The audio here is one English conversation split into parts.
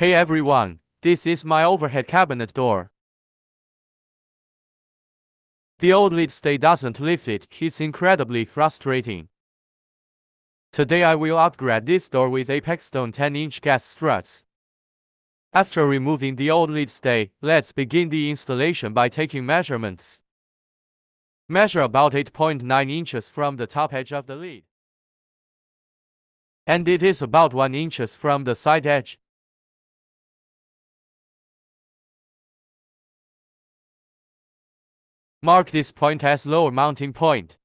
Hey everyone, this is my overhead cabinet door. The old lid stay doesn't lift it, it's incredibly frustrating. Today I will upgrade this door with Apex Stone 10-inch gas struts. After removing the old lid stay, let's begin the installation by taking measurements. Measure about 8.9 inches from the top edge of the lid. And it is about 1 inches from the side edge. Mark this point as lower mounting point.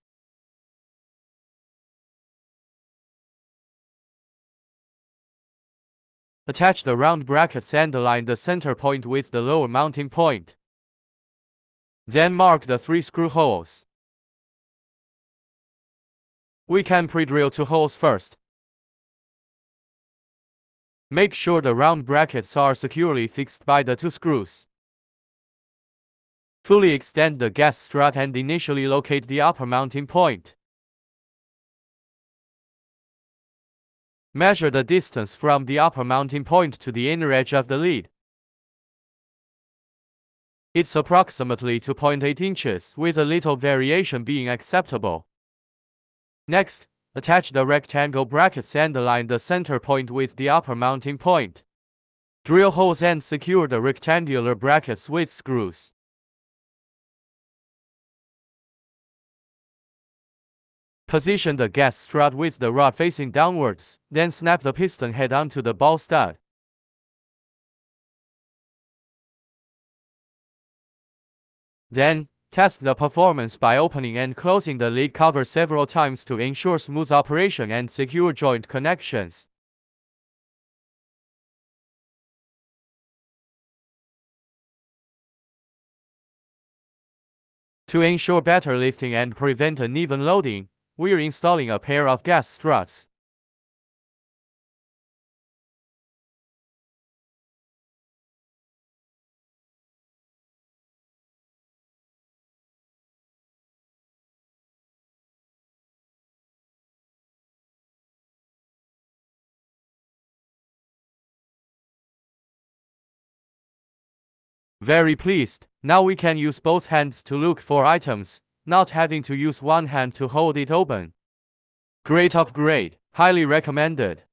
Attach the round brackets and align the center point with the lower mounting point. Then mark the 3 screw holes. We can pre-drill 2 holes first. Make sure the round brackets are securely fixed by the 2 screws. Fully extend the gas strut and initially locate the upper mounting point. Measure the distance from the upper mounting point to the inner edge of the lid. It's approximately 2.8 inches, with a little variation being acceptable. Next, attach the rectangle brackets and align the center point with the upper mounting point. Drill holes and secure the rectangular brackets with screws. Position the gas strut with the rod facing downwards, then snap the piston head onto the ball stud. Then, test the performance by opening and closing the lid cover several times to ensure smooth operation and secure joint connections. To ensure better lifting and prevent uneven loading, we're installing a pair of gas struts. Very pleased. Now we can use both hands to look for items, not having to use one hand to hold it open. Great upgrade. Highly recommended.